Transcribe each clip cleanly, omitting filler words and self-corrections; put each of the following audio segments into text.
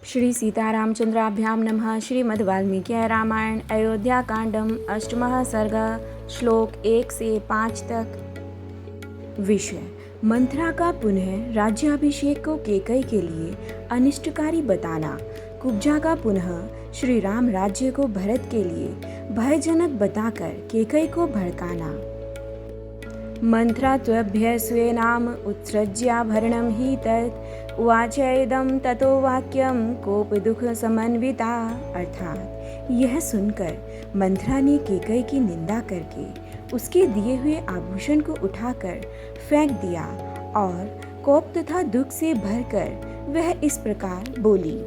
श्री सीतारामचंद्राभ्यां नमः। श्रीमद् वाल्मीकि रामायण अयोध्याकांडम अष्टमः सर्ग श्लोक 1 से 5 तक। विषय: मंथरा का पुनः राज्याभिषेक को कैकेयी के लिए अनिष्टकारी बताना। कुब्जा का पुनः श्री राम राज्य को भरत के लिए भयजनक बताकर कैकेयी को भड़काना। मंथरा त्वभ्य स्वेनाम उत्सृज्याभरणं हि तत् उवाचेदं ततो वाक्यं कोप दुख समन्विता। अर्थात यह सुनकर मंथरा ने कैकेयी की निंदा करके उसके दिए हुए आभूषण को उठाकर फेंक दिया और कोप तथा दुख से भरकर वह इस प्रकार बोली।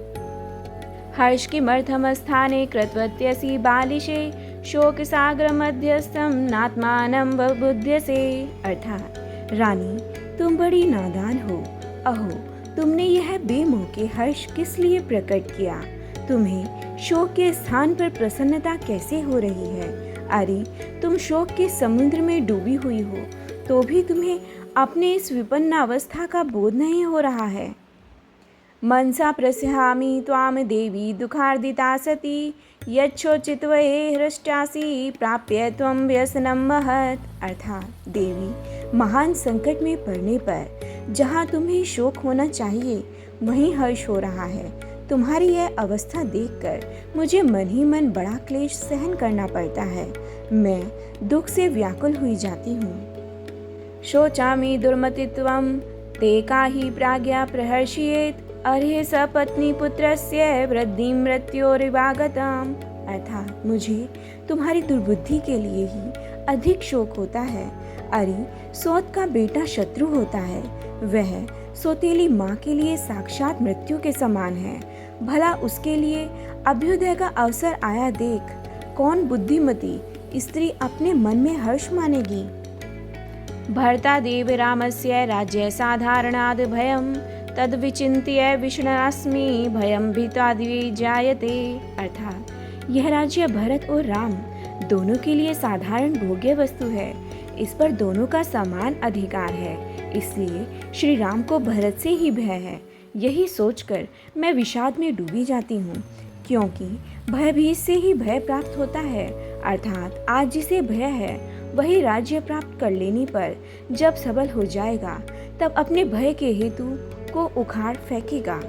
हर्ष किमर्थम स्थाने कृतवत्यसि बालिशे शोक सागर मध्यस्थम नात्मानं बुध्यसे। अर्थात रानी, तुम बड़ी नादान हो। अहो, तुमने यह बेमौके हर्ष किस लिए प्रकट किया? तुम्हें शोक के स्थान पर प्रसन्नता कैसे हो रही है? अरे, तुम शोक के समुद्र में डूबी हुई हो तो भी तुम्हें अपने इस विपन्न अवस्था का बोध नहीं हो रहा है। मनसा प्रस्यामि त्वां देवी दुखार्दिता सती यच्छोचित्वये हृष्टासि प्राप्य त्वं व्यसनं महत्। अर्थात देवी, महान संकट में पड़ने पर जहाँ तुम्हें शोक होना चाहिए वहीं हर्ष हो रहा है। तुम्हारी यह अवस्था देखकर मुझे मन ही मन बड़ा क्लेश सहन करना पड़ता है। मैं दुख से व्याकुल हुई जाती हूँ। शोचामि दुर्मतित्वं ते काहि प्राज्ञा प्रहर्षयेत् अर्हे सपत्नी पुत्रस्य वृद्धि मृत्योरिवागतम्। अर्थात मुझे तुम्हारी दुर्बुद्धि के लिए ही अधिक शोक होता है। अरे, सौत का बेटा शत्रु होता है, वह सौतेली माँ के लिए साक्षात मृत्यु के समान है। भला उसके लिए अभ्युदय का अवसर आया देख कौन बुद्धिमती स्त्री अपने मन में हर्ष मानेगी। भर्ता देव रामस्य राज्य साधारणाद् भयम् तद विचिन्त्य विष्णुरस्मि भयं भीताद्विजायते। अर्थात यह राज्य भरत और राम दोनों के लिए साधारण भोग्य वस्तु है। इस पर दोनों का समान अधिकार है, इसलिए श्री राम को भरत से ही भय है। यही सोचकर मैं विषाद में डूबी जाती हूँ, क्योंकि भयभीत से ही भय प्राप्त होता है। अर्थात आज जिसे भय है वही राज्य प्राप्त कर लेने पर जब सबल हो जाएगा तब अपने भय के हेतु को उखाड़ फेंकेगा।